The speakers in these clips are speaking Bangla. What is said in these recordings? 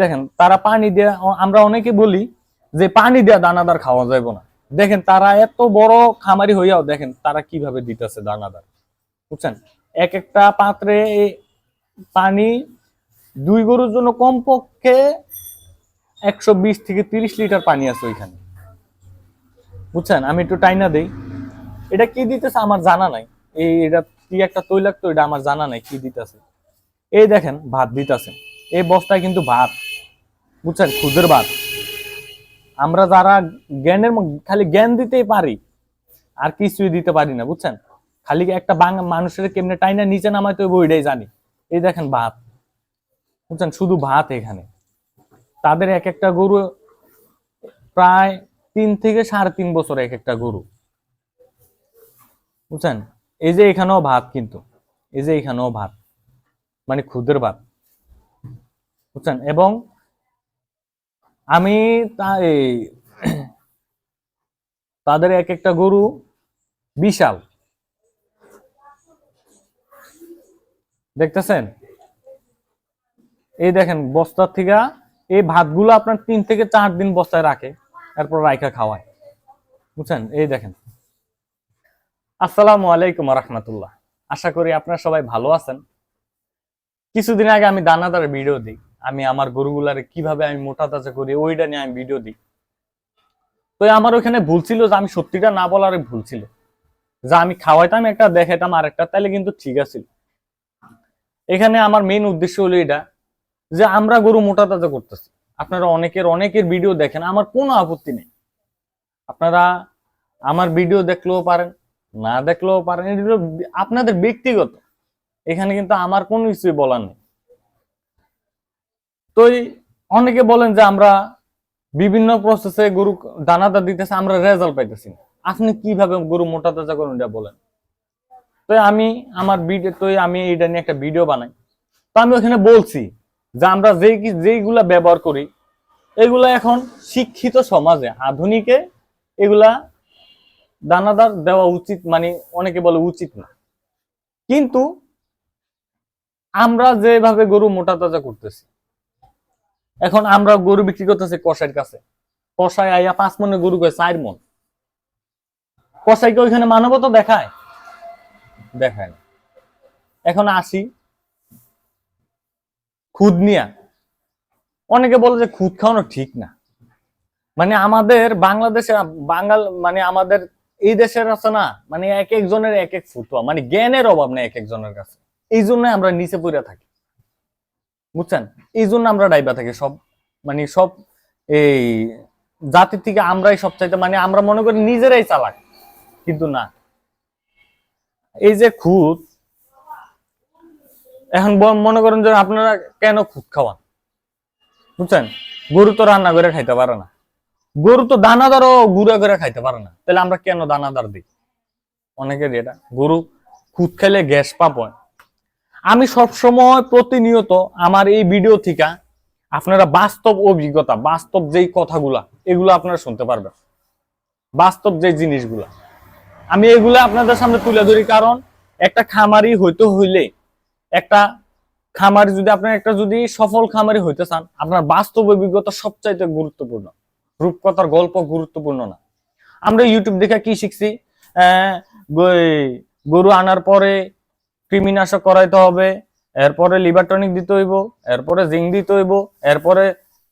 দেখেন তারা পানি দিয়ে, আমরা অনেকে বলি যে পানি দিয়ে দানাদার খাওয়া যাবে না। দেখেন তারা এত বড় খামারি হইয়াও দেখেন তারা কিভাবে দিতেছে দানাদার, বুঝছেন? এক একটা পাত্রে পানি 2 গরুর জন্য কমপক্ষে 120 থেকে 30 লিটার পানি আছে ওইখানে, বুঝছেন? আমি একটু টাইনা দেই, এটা কি দিতেছে আমার জানা নাই। এটা কি একটা তৈলাক্ত, এটা আমার জানা নাই কি দিতেছে। এই দেখেন ভাত দিতেছে, এই বস্তায় কিন্তু ভাত, বুঝছেন? খুদের ভাত। আমরা যারা খালি জ্ঞান দিতেই পারি, আর কিছুই দিতে পারি না, বুঝছেন? খালি একটা মানুষের কেমনে টাইনা নিচে নামাইতে হইব ওইটাই জানি। এই দেখেন ভাত, বুঝছেন? শুধু ভাত। এখানে তাদের এক একটা গরু প্রায় 3 থেকে 3.5 বছর এক একটা গরু, বুঝছেন? এই যে এখানেও ভাত, কিন্তু এই যে এখানেও ভাত, মানে খুদের ভাত, বুঝছেন? এবং আমি তাদের এক একটা গরু বিশাল, দেখতেছেন? এই দেখেন বস্তার থেকে এই ভাতগুলো আপনার 3 থেকে 4 দিন বস্তায় রাখে, এরপর রাইখা খাওয়ায়, বুঝছেন? এই দেখেন। আসসালামু আলাইকুম রাহমাতুল্লাহ। আশা করি আপনারা সবাই ভালো আছেন। কিছুদিন আগে আমি দানাদার ভিডিও দিই, আমি আমার গরুগুলারে কিভাবে আমি মোটা তাজা করি ওইটা নিয়ে আমি ভিডিও দিই। তো আমার ওখানে ভুল ছিল যে আমি সত্যিটা না বলার ভুল ছিল, যা আমি খাওয়াইতাম একটা দেখাইতাম আরেকটা, তাহলে কিন্তু ঠিক আছে। এখানে আমার মেইন উদ্দেশ্য হলো এটা যে আমরা গরু মোটা তাজা করতেছি। আপনারা অনেকের ভিডিও দেখেন, আমার কোনো আপত্তি নেই। আপনারা আমার ভিডিও দেখলেও পারেন, না দেখলেও পারেন, এগুলো আপনাদের ব্যক্তিগত। এখানে কিন্তু আমার কোনো কিছুই বলার নেই। তো অনেকে বলেন যে আমরা বিভিন্ন প্রসেসে গরু দানাদার দিতেছে, আমরা রেজাল্ট পাইতেছি না। আপনি কিভাবে গরু মোটা তাজা করুন এটা বলেন। তো আমি আমার ভিডিও, তো আমি এটা নিয়ে একটা ভিডিও বানাই। তো আমি ওখানে বলছি যে আমরা যেইগুলা ব্যবহার করি এগুলা এখন শিক্ষিত সমাজে আধুনিকে এগুলা দানাদার দেওয়া উচিত, মানে অনেকে বলে উচিত না, কিন্তু আমরা যেভাবে গরু মোটা তাজা করতেছি, এখন আমরা গরু বিক্রি করতেছি কষাইয়ের কাছে, কষাই আইয়া 5 মনের গরু কয় 4 মন। কষাইকে ওইখানে মানবতা দেখায়? দেখায় না। এখন আসি খুদ নিয়া। অনেকে বলে যে খুদ খাওয়ানো ঠিক না, মানে আমাদের বাংলাদেশে মানে আমাদের এই দেশের আছে না, মানে এক একজনের এক এক ফুতুয়া, মানে জ্ঞানের অভাব নেই এক একজনের কাছে। এই জন্য আমরা নিচে পড়ে থাকি, বুঝছেন? এই জন্য আমরা ডাইবা থাকি সব, মানে সব এই জাতির থেকে আমরাই সবচাইতে, মানে আমরা মনে করি নিজেরাই চালাক, কিন্তু না। এই যে খুদ, এখন মনে করেন যে আপনারা কেন খুদ খাওয়ান, বুঝছেন? গরু তো রান্না করে খাইতে পারে না, গরু তো দানাদারও গুঁড়া করে খাইতে পারে না, তাহলে আমরা কেন দানাদার দিই? অনেকের এটা গরু খুদ খেলে গ্যাস পাপ হয়। আমি সবসময় প্রতিনিয়ত আমার এই ভিডিও থেকে আপনারা বাস্তব অভিজ্ঞতা, বাস্তব যেই কথাগুলা এগুলো আপনারা শুনতে পারবেন, বাস্তব যে জিনিসগুলা আমি এগুলো আপনাদের সামনে তুলে ধরি। কারণ একটা খামারি হইতে হইলে, একটা খামারি যদি আপনার একটা যদি সফল খামারি হইতে চান, আপনার বাস্তব অভিজ্ঞতা সবচাইতে গুরুত্বপূর্ণ, রূপকথার গল্প গুরুত্বপূর্ণ না। আমরা ইউটিউব দেখে কি শিখছি, গরু আনার পরে কৃমিনাশক করাইতে হবে, এরপরে লিভার টনিক দিতে হইব, এরপরে জিঙ্ক দিতে হইব, এরপরে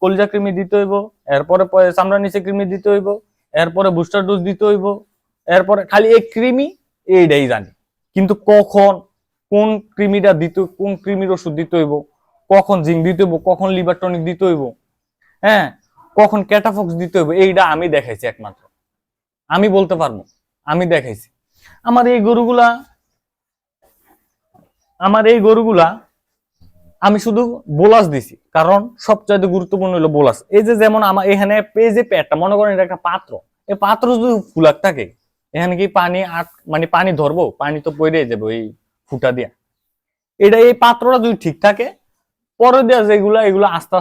কলিজা কৃমি দিতে হইব, এরপরে চামড়া নিচে কৃমি দিতে হইব, এরপরে বুস্টার ডোজ দিতে হইব, এরপরে খালি এই কৃমি এইটাই জানি, কিন্তু কখন কোন কৃমিটা দিতে, কোন কৃমির ওষুধ দিতে হইব, কখন জিঙ্ক দিতে হইব, কখন লিভার টনিক দিতে হইব, হ্যাঁ, কখন ক্যাটাফক্স দিতে হইব, এইটা আমি দেখাইছি একমাত্র। আমি বলতে পারবো আমি দেখাইছি। আমার এই গরুগুলা আমি শুধু বোলাস দিছি, কারণ সবচাইতে গুরুত্বপূর্ণ হলো বোলাস। এই যে যেমন আমার এখানে পেজে পেটটা, মনে করেন এটা একটা পাত্র, এই পাত্র যদি ফুলাক থাকে, এখানে কি পানি মানে পানি ধরবো? পানি তো পড়ে যাবো এই ফুটা দিয়া। এটা এই পাত্রটা যদি ঠিক থাকে, পরে দেওয়া যেগুলা এগুলো আস্তে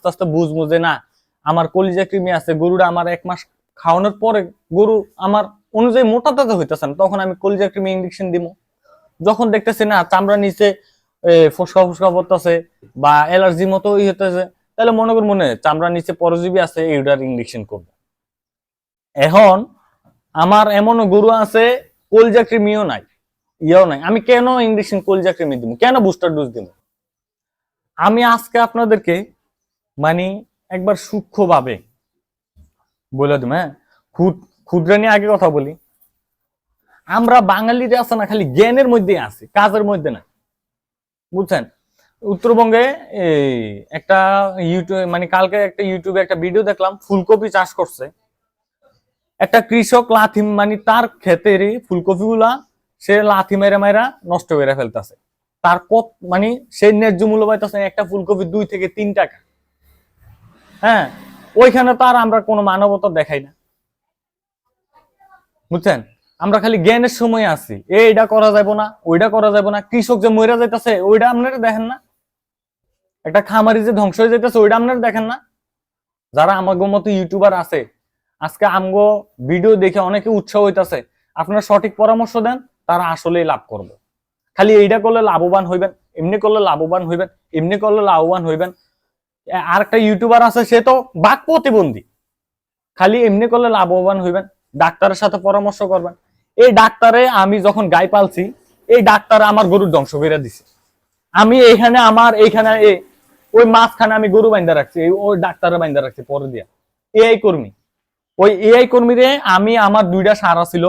আস্তে বুঝবো যে না আমার কলিজা কৃমি আছে, গরুটা আমার 1 মাস খাওয়ানোর পরে গরু আমার অনুযায়ী মোটা তাজা হইতেছে না, তখন আমি কলিজা কৃমি ইঞ্জেকশন দিব। যখন দেখতেছি না চামড়া নিচে ফসকা ফসকা পড়তেছে বা অ্যালার্জি মতো হইতেছে, তাহলে মনে করুন মনে চামড়ার নিচে পরজীবী আছে, এইটার ইঞ্জেকশন করবে। এখন আমার এমন গরু আছে কলজা কৃমিও নাই, ইয়েও নাই, আমি কেন ইঞ্জেকশন কলজা কৃমি দিব, কেন বুস্টার ডোজ দিব? আমি আজকে আপনাদেরকে মানে একবার সূক্ষ্মভাবে বলে দিব। হ্যাঁ, ক্ষুদ্রা নিয়ে আগে কথা বলি। আমরা বাঙালিরা আছে না, খালি জ্ঞানের মধ্যে আছি, কাজের মধ্যে না, বুঝছেন? উত্তরবঙ্গে এই একটা ইউটিউব মানে কালকে একটা ইউটিউবে একটা ভিডিও দেখলাম, ফুলকপি চাষ করছে একটা কৃষক, লাথি মানে তার ক্ষেতের ফুলকপি গুলা সে লাথি মেরে মেরা নষ্ট করে ফেলতেছে। তার কত মানে সেই ন্যায্য মূল্য পাইতেছে একটা ফুলকপি 2 থেকে 3 টাকা। হ্যাঁ, ওইখানে তো আর আমরা কোনো মানবতা দেখাই না, বুঝছেন? আমরা খালি জ্ঞানের সময় আছি, এইটা করা যাবে না, ওইটা করা যাবে না। কৃষক যে মরে যাইতেছে ওইটা আপনারা দেখেন না, একটা খামারি যে ধ্বংস হয়ে যাইতেছে ওইটা আপনারা দেখেন না। যারা আমাগো মতো ইউটিউবার আছে, আজকে আমগো ভিডিও দেখে অনেকে উৎসাহ হইতাছে, আপনারা সঠিক পরামর্শ দেন, তারা আসলেই লাভ করবে। খালি এইটা করলে লাভবান হইবেন, এমনি করলে লাভবান হইবেন, এমনি করলে লাভবান হইবেন। আর একটা ইউটিউবার আছে সে তো বাক প্রতিবন্ধী, খালি এমনি করলে লাভবান হইবেন, ডাক্তারের সাথে পরামর্শ করবেন। এই ডাক্তারে আমি যখন গাই পালছি, এই ডাক্তার আমার গরুর ধ্বংস করে দিছে। আমি এইখানে আমার এইখানে ওই মাঝখানে আমি গরু বাইন্দা রাখছি, ওই ডাক্তারে বাইন্দা রাখছি পরে দিয়া। এআই কর্মী, ওই এআই কর্মীরে আমি আমার 2টা সার ছিল,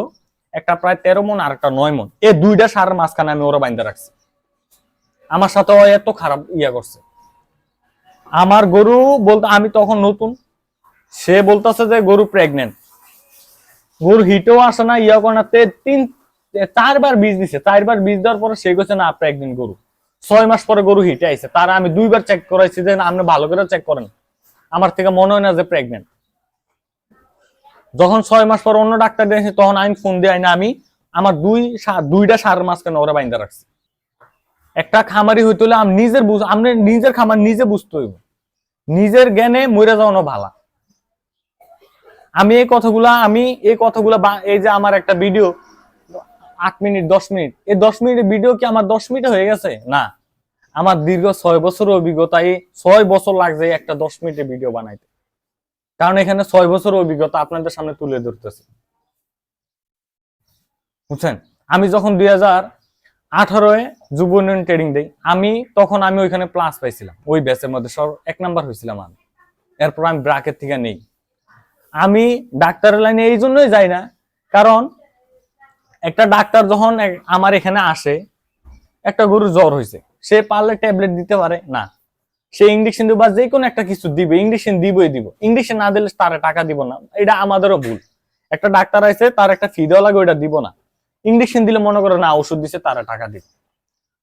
একটা প্রায় 13 মন আর একটা 9 মন, এই 2টা সারের মাঝখানে আমি ওরা বাইন্দা রাখছি। আমার সাথে এত খারাপ ইয়া করছে। আমার গরু বলতে আমি তখন নতুন, সে বলতেছে যে গরু প্রেগনেন্ট, গরু হিটেও আসে না, ইয়া করে না, 4বার বীজ দিছে, 4বার বীজ দেওয়ার পরে সে কইছে না প্রেগনেন্ট গরু। 6 মাস পরে গরু হিটে আইছে, তারা আমি 2বার চেক করাইছি যে আপনি ভালো করে চেক করেন, আমার থেকে মনে হয় না যে প্রেগনেন্ট। যখন 6 মাস পর অন্য ডাক্তার দিয়েছে তখন আমি ফোন দিয়ে আইনা আমি আমার 2টা সারের মাঝখানে ওরা বাইন্দা রাখছি। একটা খামারি হইতে হলে আমি নিজের খামার নিজে বুঝতে হইব, নিজের জ্ঞানে মরে যাওয়ানো ভালা। আমি এই কথাগুলা এই যে আমার একটা ভিডিও 8 মিনিট 10 মিনিট, এই 10 মিনিটের ভিডিও কি আমার 10 মিনিটে হয়ে গেছে? না, আমার দীর্ঘ 6 বছরের অভিজ্ঞতা, এই 6 বছর লাগছে একটা 10 মিনিটের ভিডিও বানাইতে, কারণ এখানে 6 বছরের অভিজ্ঞতা আপনাদের সামনে তুলে ধরতেছে, বুঝছেন? আমি যখন 2018 যুব উন্নয়ন ট্রেনিং দেই, তখন আমি ওইখানে প্লাস পাইছিলাম, ওই ব্যাচের মধ্যে 1 নাম্বার হয়েছিলাম আমি। এরপর আমি ব্রাকেট থেকে নেই। আমি ডাক্তারের লাইনে এই জন্যই যাই না, কারণ একটা ডাক্তার যখন আমার এখানে আসে, একটা গরুর জ্বর হয়েছে, সে পারলে ট্যাবলেট দিতে পারে না, সে ইঞ্জেকশন দিব বা যে কোনো একটা কিছু দিবে, ইঞ্জেকশন দিবই দিব, ইঞ্জেকশন না দিলে তারা টাকা দিব না, এটা আমাদেরও ভুল। একটা ডাক্তার আছে, তার একটা ফি দেওয়া লাগে, ওইটা দিব না। ইঞ্জেকশন দিলে মনে করে না ওষুধ দিছে তারা টাকা দিবে,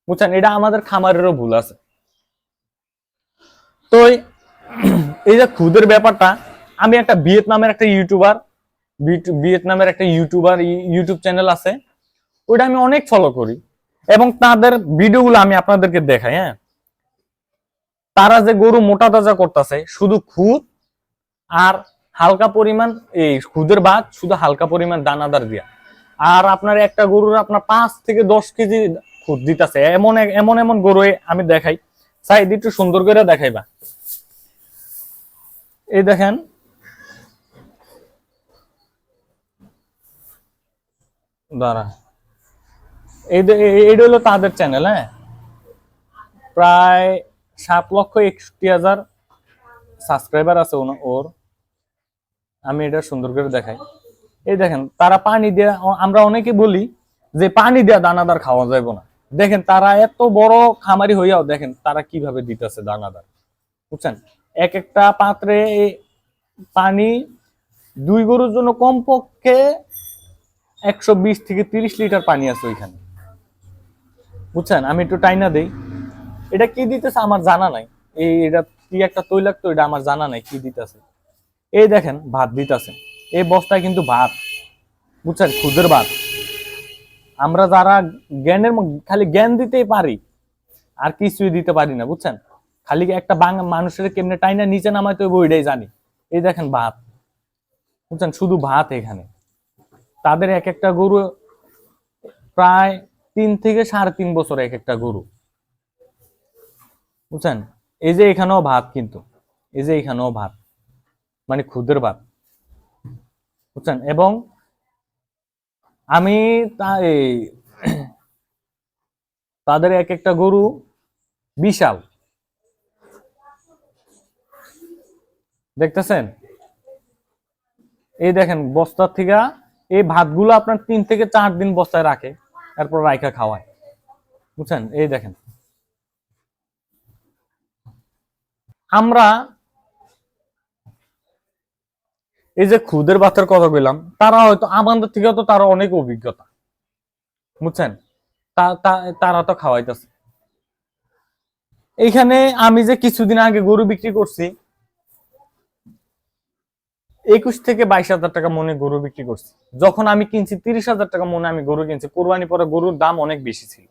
বুঝছেন? এটা আমাদের খামারেরও ভুল আছে। তো এই যে খুদের ব্যাপারটা, আমি একটা ভিয়েতনামের একটা ইউটিউবার ইউটিউব চ্যানেল আছে, ওইটা আমি অনেক ফলো করি এবং তাদের ভিডিওগুলো আমি আপনাদেরকে দেখাই। হ্যাঁ, তারা যে গরু মোটা তাজা করতেছে শুধু খুদ আর হালকা পরিমাণ এই খুদের ভাত, শুধু হালকা পরিমাণ দানাদার দিয়া, আর আপনার একটা গরুর আপনার 5 থেকে 10 কেজি খুদ দিতেছে। এমন এমন এমন গরু আমি দেখাই, সাইড একটু সুন্দর করে দেখাইবা। এই দেখেন, দাঁড়া, এইটা হলো তাদের চ্যানেল। হ্যাঁ, প্রায় 7,61,000 সাবস্ক্রাইবার আছে ওর। আমি এটা সুন্দর করে দেখাই। এই দেখেন, তারা পানি দিয়ে, আমরা অনেকে বলি যে পানি দেওয়া দানাদার খাওয়া যাবে না, দেখেন তারা এত বড় খামারি হইয়াও দেখেন তারা কিভাবে দিতেছে দানাদার, বুঝছেন? এক একটা পাত্রে পানি 2 গরুর জন্য কমপক্ষে 120 থেকে 30 লিটার পানি আছে ওইখানে, বুঝছেন? আমি একটু টাইনা দেই, এটা কি দিতেছে আমার জানা নাই, এটা কি একটা তৈলাক্ত, এটা আমার জানা নাই কি দিতেছে। এই দেখেন ভাত দিতেছে, এই বস্তায় কিন্তু ভাত, বুঝছেন? খুদের ভাত। আমরা যারা খালি জ্ঞান দিতেই পারি আর কিছুই দিতে পারি না, বুঝছেন? খালি একটা মানুষের কেমনে টাইনা নিচে নামাইতে হবে ওইটাই জানি। এই দেখেন ভাত, বুঝছেন? শুধু ভাত। এখানে তাদের এক একটা গরু প্রায় 3 থেকে 3.5 বছর এক একটা গরু, বুঝছেন? এই যে এখানেও ভাত, কিন্তু এই যে এখানেও ভাত, মানে খুদের ভাত, বুঝছেন। এবং আমি তাদের এক একটা গরু বিশাল, দেখতেছেন। এই দেখেন বস্তার থেকে এই ভাতগুলো আপনার 3 থেকে 4 দিন বস্তায় রাখে, তারপর রাইখা খাওয়ায়, বুঝছেন। এই দেখেন আমরা এই যে খুদের ভাতের কথা বললাম, তারা হয়তো আমাদের থেকে তো তারা অনেক অভিজ্ঞতা, বুঝছেন। তারা তো খাওয়াইতেছে। এইখানে আমি যে কিছুদিন আগে গরু বিক্রি করছি, 21 থেকে 22,000 টাকা মনে গরু বিক্রি করছি। যখন আমি কিনছি 30,000 টাকা মনে আমি গরু কিনছি, কোরবানি পরে গরুর দাম অনেক বেশি ছিল।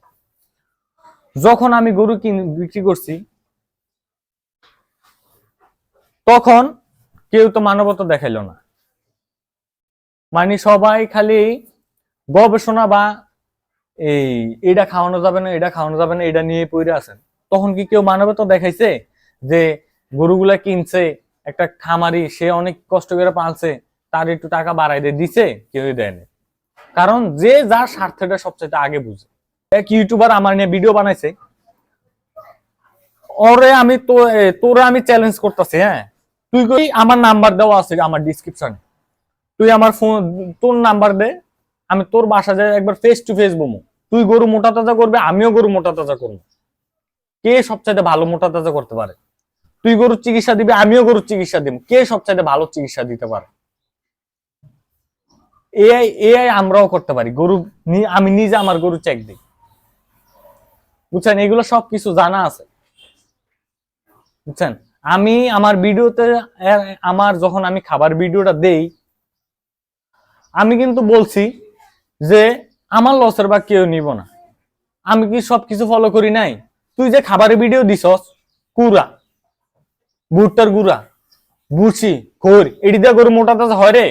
যখন আমি গরু বিক্রি করছি, তখন কেউ তো মানবতা দেখাইলো না, মানে সবাই খালি গবেষণা বা এটা খাওয়ানো যাবে না, এটা খাওয়ানো যাবে না, এটা নিয়ে পড়ে আছেন। তখন কি কেউ মানবতা দেখাইছে যে গরুগুলা কিনছে একটা খামারি, সে অনেক কষ্ট করে পালছে, তার একটু টাকা বাড়াই দিয়ে দিছে? কেউ দেয়নি। কারণ যে যার স্বার্থটা সবচেয়ে আগে বুঝে। এক ইউটিউবার আমার নিয়ে ভিডিও বানাইছে, ওরে আমি তো তোরে আমি চ্যালেঞ্জ করতেছি, হ্যাঁ তুই কই, আমার নাম্বার দেওয়া আছে আমার ডিসক্রিপশনে, তুই আমার ফোন, তোর নাম্বার দে, আমি তোর বাসা যাই একবার ফেস টু ফেস বমু। তুই গরু মোটা তাজা করবে, আমিও গরু মোটা তাজা করবো। কে সবচাইতে ভালো মোটা তাজা করতে পারে? তুই গরুর চিকিৎসা দিবি, আমিও গরুর চিকিৎসা দিব, কে সবচাইতে ভালো চিকিৎসা দিতে পারে? এআই এআই আমরাও করতে পারি। গরু আমি নিজে আমার গরু চেক দিই, বুঝছেন। এগুলো সবকিছু জানা আছে, বুঝছেন। আমি আমার ভিডিওতে, আমার যখন আমি খাবার ভিডিওটা দেই, আমি কিন্তু বলছি যে আমার লসের বা কেউ নিব না। আমি কি সবকিছু ফলো করি নাই? তুই যে খাবারের ভিডিও দিছস, কুড়া ভুট্টার গুড়া বুঝছি খোর, এটি দিয়ে গরু মোটা তাজা হয় রে?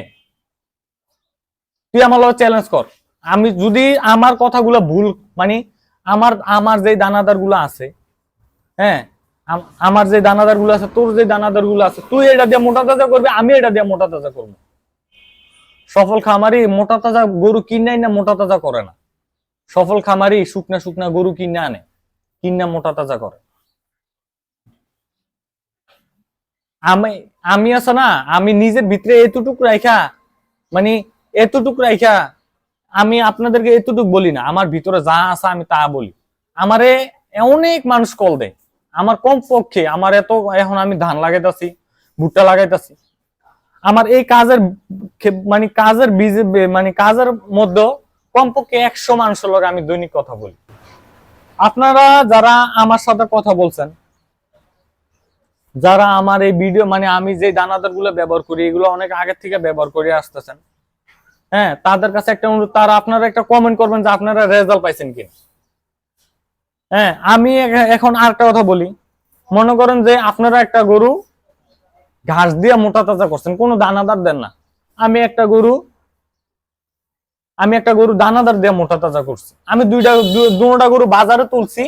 তুই আমার লগে চ্যালেঞ্জ কর। আমি যদি আমার কথাগুলো ভুল, মানে আমার আমার যে দানাদার গুলো আছে, হ্যাঁ আমার যে দানাদার গুলো আছে, তোর যে দানাদার গুলো আছে, তুই এটা দিয়ে মোটা তাজা করবি, আমি এটা দিয়ে মোটা তাজা করবো। সফল খামারি মোটা তাজা গরু কিনে না, মোটা তাজা করে না। সফল খামারি শুকনা শুকনা গরু কিনে আনে, কিনা মোটা তাজা করে। আমি আমি আছে না, আমি নিজের ভিতরে এতটুকু রাখা, মানে এতটুকু রাখা আমি আপনাদেরকে এতটুকু বলি না, আমার ভিতরে যা আছে আমি তা বলি। আমারে অনেক মানুষ কল দেয়, আমার কম পক্ষে আমার এত, এখন আমি ধান লাগাইতেছি, ভুট্টা লাগাইতেছি, আমার এই কাজের মানে কাজের মানে কাজের মধ্যে কমপক্ষে 100 মানুষের লগে আমি দৈনিক কথা বলি। আপনারা যারা আমার সাথে কথা বলছেন, যারা আমার এই ভিডিও, মানে আমি যে দানাদার গুলো ব্যবহার করি, এগুলো অনেক আগের থেকে ব্যবহার করে আসতেছেন, হ্যাঁ তাদের কাছে একটা অনুরোধ, তারা আপনারা একটা কমেন্ট করবেন যে আপনারা রেজাল্ট পাইছেন কিনা। হ্যাঁ আমি এখন আরেকটা কথা বলি, মনে করেন যে আপনারা একটা গরু ঘাস দিয়ে মোটা তাজা করছেন, কোনো দানাদার দেন না। আমি একটা গরু দানাদার দিয়ে মোটা তাজা করছি। আমি দুটা গরু বাজারে তুলছি,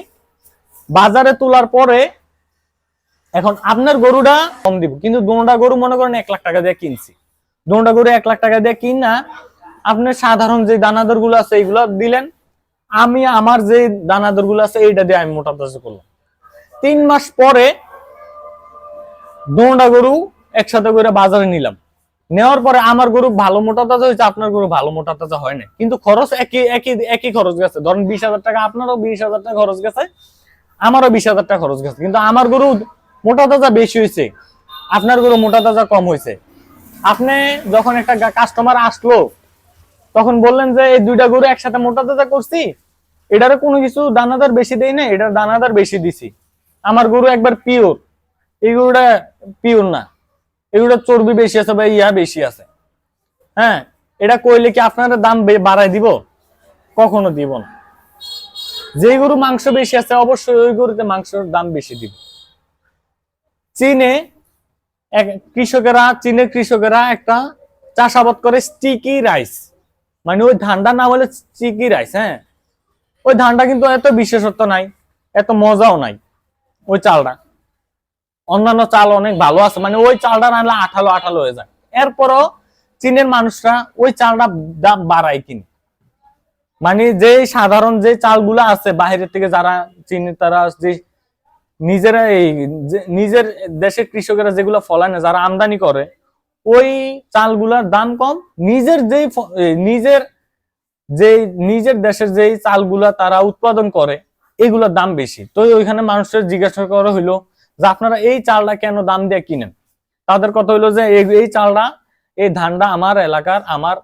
বাজারে তোলার পরে এখন আপনার গরুটা কম দিব, কিন্তু দুটা গরু মনে করেন 1 লাখ টাকা দিয়ে কিনছি। দুটা গরু 1 লাখ টাকা দিয়ে কিনা আপনার সাধারণ যে দানাদার গুলো আছে এইগুলো দিলেন, আমি আমার যে দানাদার গুলো আছে এইটা দিয়ে আমি মোটা তাজা করলাম। 3 মাস পরে দুটা গরু একসাথে করে বাজারে নিলাম, নেওয়ার পরে আমার গরু ভালো মোটা তাজা হয়েছে, আপনার গরু ভালো মোটা তাজা হয় না, কিন্তু খরচ একই একই একই খরচ গেছে। ধরেন 20,000 টাকা, আপনারও 20,000 টাকা খরচ গেছে, আমারও 20,000 টাকা খরচ গেছে, কিন্তু আমার গরু মোটা তাজা বেশি হয়েছে, আপনার গরু মোটা তাজা কম হয়েছে। আপনি যখন একটা কাস্টমার আসলো, তখন বললেন যে এই দুইটা গরু একসাথে মোটা তাজা করছি, এটারও কোনো কিছু দানাদার বেশি দেই না, এটার দানাদার বেশি দিছি। আমার গরু একবার পিওর, এই গরুটা পিওর না, এগুলো চর্বি বেশি আছে বা ইয়া বেশি আছে। হ্যাঁ এটা কইলে কি আপনারা দাম বাড়াই দিব? কখনো দিব না। যে গরু মাংস বেশি আছে অবশ্যই ওই গরুতে মাংসের দাম বেশি দিব। চীনে চীনের কৃষকেরা একটা চাষাবাদ করে স্টিকি রাইস, মানে ওই ধানটা না হলে স্টিকি রাইস। হ্যাঁ ওই ধানটা কিন্তু এত বিশেষত্ব নাই, এত মজাও নাই ওই চালটা। অন্যান্য চাল অনেক ভালো আছে, মানে ওই চালটা রান্না আঠালো আঠালো হয়ে যায়। এরপরও চীনের মানুষরা ওই চালটা দাম বাড়ায় কিনে। মানে যে সাধারণ যে চালগুলো আছে বাইরের থেকে যারা চীনে, তারা যে নিজেরা এই নিজের দেশের কৃষকেরা যেগুলো ফলায় না, যারা আমদানি করে, ওই চালগুলার দাম কম। নিজের যেই নিজের যে নিজের দেশের যেই চালগুলা তারা উৎপাদন করে এগুলোর দাম বেশি। তো ওইখানে মানুষের জিজ্ঞাসা করা হইলো যে আপনারা এই চালটা কেন দাম দিয়ে কিনেন? তাদের কথা হইলো যে এই চালটা, এই ধানটা আমার এলাকার, আমার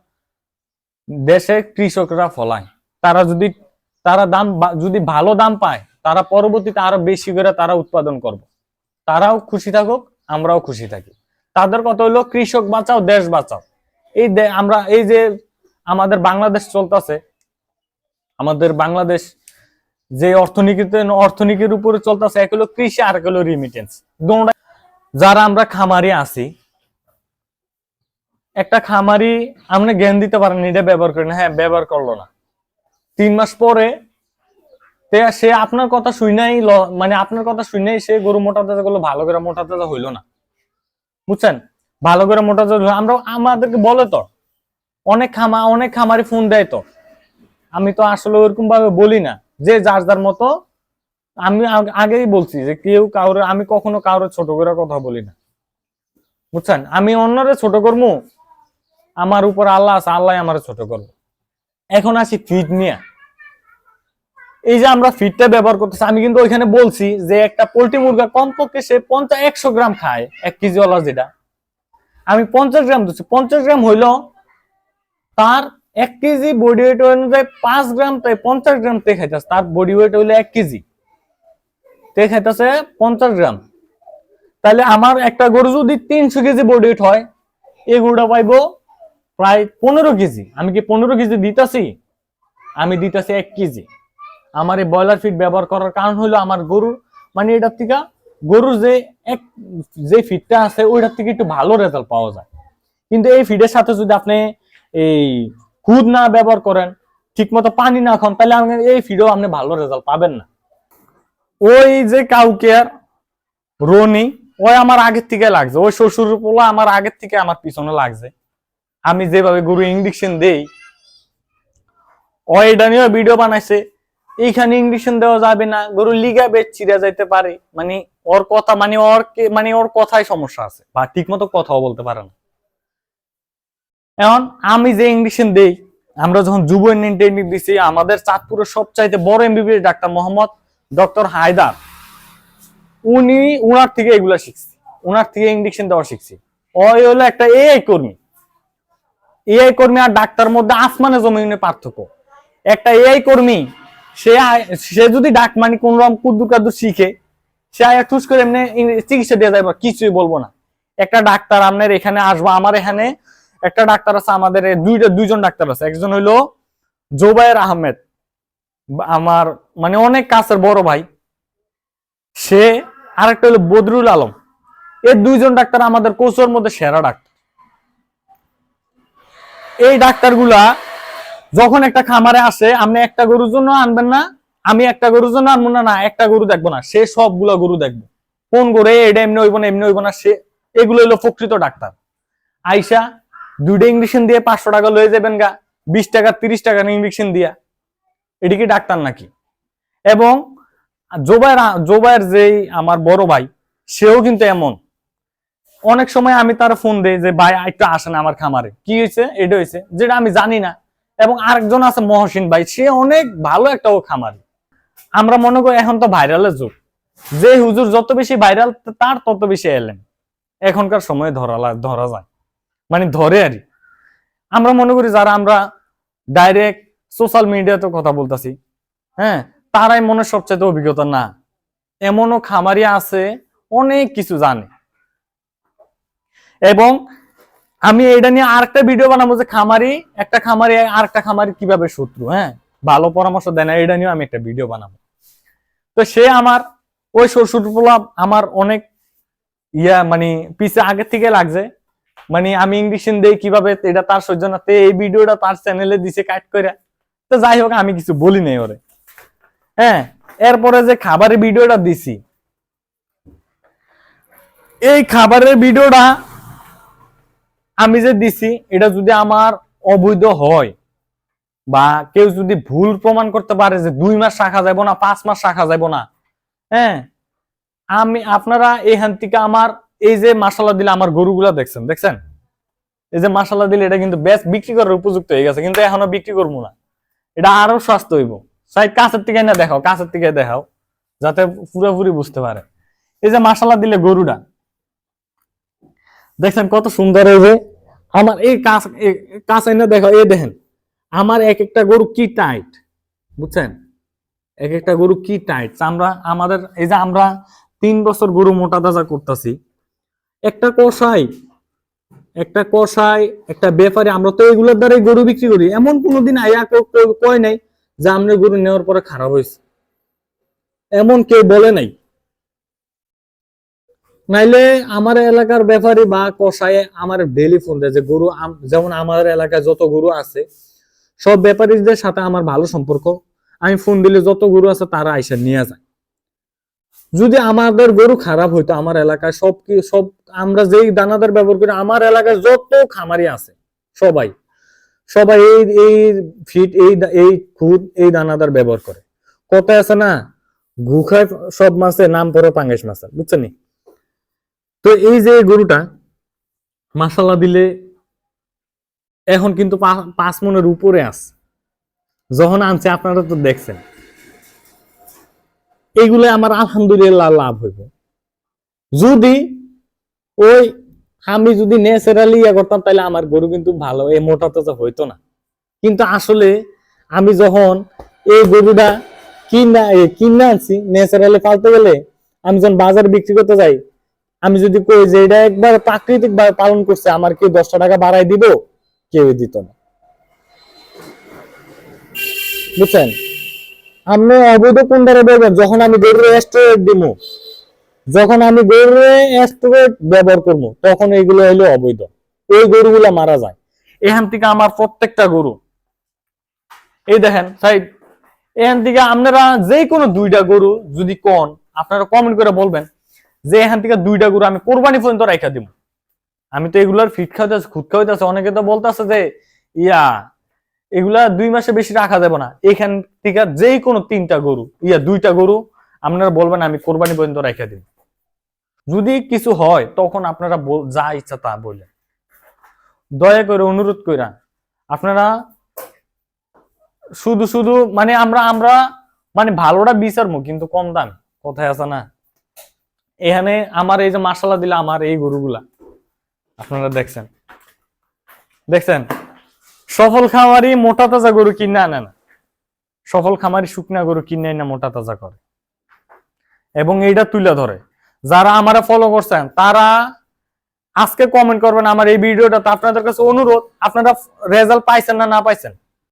দেশের কৃষকরা ফলায়। তারা দাম যদি ভালো দাম পায়, তারা পরবর্তীতে আরো বেশি করে তারা উৎপাদন করবে। তারাও খুশি থাকুক, আমরাও খুশি থাকি। তাদের কথা হইলো কৃষক বাঁচাও, দেশ বাঁচাও। আমরা এই যে আমাদের বাংলাদেশ চলতেছে, আমাদের বাংলাদেশ যে অর্থনীতির উপরে চলতেছে, এক হলো কৃষি আর এক হলো রিমিটেন্স। যারা আমরা খামারি আছি, একটা খামারি আপনি জ্ঞান দিতে পারেন, এটা ব্যবহার করেন, হ্যাঁ ব্যবহার করলো না, 3 মাস পরে সে আপনার কথা শুনেই, মানে আপনার কথা শুনেই সে গরু মোটা তাজা করলো, ভালো করে মোটা তাজা হইলো না, বুঝছেন? ভালো করে মোটা তাজা আমরা আমাদেরকে বলে তো, অনেক খামারি ফোন দেয় তো, আমি তো আসলে ওরকম ভাবে বলি না, যে যার যার মতো। আমি আগেই বলছি যে কেউ কাউরে, আমি কখনো কাউরে ছোট করে কথা বলি না, বুঝছেন? আমি অন্যরে ছোট করবো, আমার উপর আল্লাহ আছে, আল্লাহ আমার ছোট করবো। এখন আসি ফিড নিয়ে। এই যে আমরা ফিডটা ব্যবহার করতেছি, আমি কিন্তু ওইখানে বলছি যে একটা পোল্ট্রি মুরগা কমপক্ষে সে 100 গ্রাম খায়, 1 কেজি ওলা যেটা, আমি 50 গ্রাম দিচ্ছি। 50 গ্রাম হইলো তার 1 কেজি বডি ওয়েট অনুযায়ী 5 গ্রাম, তাই 50 গ্রাম তে খাইতেছে। তার বডি ওয়েট হইলো 1 কেজি, তে খাইতেছে 50 গ্রাম। তাহলে আমার একটা গরু যদি 300 কেজি বডি ওয়েট হয়, এই গরুটা পাইবো প্রায় 15 কেজি। আমি কি 15 কেজি দিতেছি? আমি দিতেছি 1 কেজি। আমার এই ব্রয়লার ফিড ব্যবহার করার কারণ হলো আমার গরুর, মানে এটার থেকে গরুর যে ফিডটা আছে ওইটার থেকে একটু ভালো রেজাল্ট পাওয়া যায়। কিন্তু এই ফিডের সাথে যদি আপনি এই খুদ না ব্যবহার করেন, ঠিক মতো পানি না খান, তাহলে আপনি এই ফিডও আপনি ভালো রেজাল্ট পাবেন না। ওই যে কাউকে রনি, ওই আমার আগের থেকে লাগছে, ওই শ্বশুর পোলা আমার আগের থেকে আমার পিছনে লাগছে। আমি যেভাবে গরু ইঞ্জেকশন দেই, ও এটা নিয়ে ভিডিও বানাইছে, এইখানে ইঞ্জেকশন দেওয়া যাবে না, গরু লিগাবে চিরা যাইতে পারে। মানে ওর কথা, মানে ওর কথায় সমস্যা আছে, বা ঠিক মতো কথাও বলতে পারে না। এখন আমি যে ইঞ্জেকশন দেই, আমরা যখন যুব ইউনিয়ন ট্রেনিং দিছি, আমাদের চাঁদপুরের সবচাইতে বড় MBBS doctor Mohammad doctor Haider, উনার থেকে এগুলা শিখছি, উনার থেকে ইঞ্জেকশন দেওয়া শিখছি। ওই হলো একটা এআই কর্মী। এআই কর্মী আর ডাক্তার মধ্যে আসমানে জমিনের পার্থক্য। একটা এআই কর্মী সে যদি ডাক মানে কোন রকম কুদ্দুর কাদ্দুর শিখে, সে ঠুস করে এমনি চিকিৎসা দিয়ে যাবে, কিছুই বলবো না। একটা ডাক্তার আপনার এখানে আসবো, আমার এখানে একটা ডাক্তার আছে, আমাদের দুইজন ডাক্তার আছে। একজন হইলো জোবায়ের আহমেদ, আমার মানে অনেক কাছের বড় ভাই সে, আরেকটা হলো বদরুল আলম। এই দুইজন ডাক্তার আমাদের কোচের মধ্যে সেরা ডাক্তার। এই ডাক্তারগুলা যখন একটা খামারে আসে, আপনি একটা গরুর জন্য আনবেন না, আমি একটা গরুর জন্য আনবো না, একটা গরু দেখবো না, সে সবগুলা গরু দেখবো। কোন গরু এটা এমনি হইব না, এমনি হইব না, সে এগুলো হইলো প্রকৃত ডাক্তার। আইসা 2টা ইঞ্জেকশন দিয়ে 500 টাকা লয়ে যাবেন গা, 20 টাকা 30 টাকা ইঞ্জেকশন দিয়া, এটি কি ডাক্তার নাকি? এবং জোবায়ের যেই আমার বড় ভাই, সেও কিন্তু এমন। অনেক সময় আমি তার ফোন দেই যে ভাই একটু আসেন আমার খামারে, কি হয়েছে, এটা হয়েছে, যেটা আমি জানি না। এবং আরেকজন আছে মহসিন ভাই, সে অনেক ভালো একটা খামারি। আমরা মনে করি এখন তো ভাইরালের যুগ, যে হুজুর যত বেশি ভাইরাল তার তত বেশি এলেন এখনকার সময়ে ধরা যায়, মানে ধরে আর। আমরা মনে করি যারা আমরা ডাইরেক্ট সোশ্যাল মিডিয়াতে কথা বলতেছি, হ্যাঁ, তারাই মনে সবচেয়ে অভিজ্ঞতা না। এমনও খামারি আছে অনেক কিছু জানে। এবং আমি এটা নিয়ে আরেকটা ভিডিও বানাবো যে একটা খামারি আরেকটা খামারি কিভাবে শত্রু, হ্যাঁ, ভালো পরামর্শ দেয় না, এটা নিয়ে আমি একটা ভিডিও বানাবো। তো সে আমার ওই শ্বশুরপোলা আমার অনেক মানে পিছে আগের থেকে লাগছে, মানে আমি ইঞ্জেকশন দেই কিভাবে, এটা তার সহ্য না, এই ভিডিওটা তার চ্যানেলে দিছে কাট করে। তো যাই হোক, আমি কিছু বলি নাই ওরে। হ্যাঁ, এরপরে যে খাবারের ভিডিওটা দিছি, এই খাবারের ভিডিওটা আমি যে দিছি এটা যদি আমার অবৈধ হয় বা কেউ যদি ভুল প্রমাণ করতে পারে যে 2 মাস রাখা যাবে না, 5 মাস রাখা যাবে না, হ্যাঁ, আপনারা এইখান থেকে আমার এই যে মাসালা দিলে আমার গরুগুলা দেখছেন এই যে মাসালা দিলে এটা কিন্তু বেশ বিক্রি করার উপযুক্ত হয়ে গেছে, কিন্তু এখনো বিক্রি করবো না, এটা আরো স্বাস্থ্য হইব। সাইড কাছের থেকে না দেখাও, কাছের থেকে দেখাও যাতে পুরোপুরি বুঝতে পারে। এই যে মাসালা দিলে গরুটা দেখছেন কত সুন্দর, এই যে আমার এই কাছে না দেখো, এই দেখেন আমার এক একটা গরু কি টাইট, বুঝছেন, এক একটা গরু কি টাইট। আমরা আমাদের এই যে আমরা 3 বছর গরু মোটা তাজা করতেছি, একটা কষাই একটা ব্যাপারে আমরা তো এগুলোর দ্বারাই গরু বিক্রি করি। এমন কোনোদিন আয়া কেউ কয় নাই যে আমরা গরু নেওয়ার পরে খারাপ হয়েছে, এমন কেউ বলে নাই। নাইলে আমার এলাকার ব্যাপারী বা কষাই আমার ডেইলি ফোন দেয় যে গরু, যেমন আমার এলাকায় যত গরু আছে সব ব্যাপারীদের সাথে আমার ভালো সম্পর্ক, আমি ফোন দিলে যত গরু আছে তারা আইসা নিয়ে যায়। যদি আমাদের গরু খারাপ হইতো আমার এলাকায় সব আমরা যেই দানাদার ব্যবহার করি আমার এলাকায় যত খামারি আছে সবাই সবাই এই এই ফিট এই খুদ এই দানাদার ব্যবহার করে। কথায় আছে না, গুখায় সব মাছের নাম পড়ে পাঙ্গাস মাছ, বুঝছেন? তো এই যে গরুটা মাসালা দিলে এখন কিন্তু 5 মনের উপরে আছে, যখন আনছে আপনারা তো দেখছেন। এইগুলো আমার আলহামদুলিল্লাহ লাভ হইব। যদি ওই আমি যদি ন্যাচারালি ইয়া করতাম তাহলে আমার গরু কিন্তু ভালো এই মোটা তাজা হইতো না। কিন্তু আসলে আমি যখন এই গরুটা কিনা আনছি ন্যাচারালি পালতে গেলে, আমি যখন বাজারে বিক্রি করতে যাই, আমি যদি কই যে এটা একবার প্রাকৃতিক ভাবে পালন করছে, আমার কি 10 টাকা বাড়াই দিব? কেউ দিত না, বুঝছেন? আমি অবৈধ কোনটারে বলবেন, যখন আমি গরুর এস্টেট দিব, যখন আমি গরুর এস্টেট ব্যবহার করবো তখন এইগুলো হইলো অবৈধ, এই গরুগুলা মারা যায়। এখান থেকে আমার প্রত্যেকটা গরু এই দেখেন সাইড, এখান থেকে আপনারা যে কোনো 2টা গরু যদি কোন আপনারা কমেন্ট করে বলবেন যে এখান থেকে 2টা গরু আমি কোরবানি পর্যন্ত রাখা দিব। আমি তো এগুলার ফিট খাওয়াইতেছি, খুদ খাওয়াইতেছি, অনেকে তো বলতেছে যে এগুলা 2 মাসে বেশি রাখা যাবে না। এখান থেকে যে কোনো 3টা গরু 2টা গরু আপনারা বলবেন আমি কোরবানি পর্যন্ত রাখা দিব। যদি কিছু হয় তখন আপনারা যা ইচ্ছা তা বললেন, দয়া করে অনুরোধ কইরা আপনারা শুধু মানে আমরা মানে ভালোটা বিচারবো কিন্তু কম দাম, কোথায় আছে না। এখানে আমার এই যে মাসালা দিলে আমার এই গরুগুলা আপনারা দেখছেন সফল খামারি মোটা তাজা গরু কিনে আনে না, সফল খামারি শুকনা গরু কিনে না মোটা তাজা করে এবং এইটা তুলে ধরে। যারা আমারা ফলো করছেন তারা আজকে কমেন্ট করবেন আমার এই ভিডিওটা। আপনাদের কাছে অনুরোধ, আপনারা রেজাল্ট পাইছেন না পাইছেন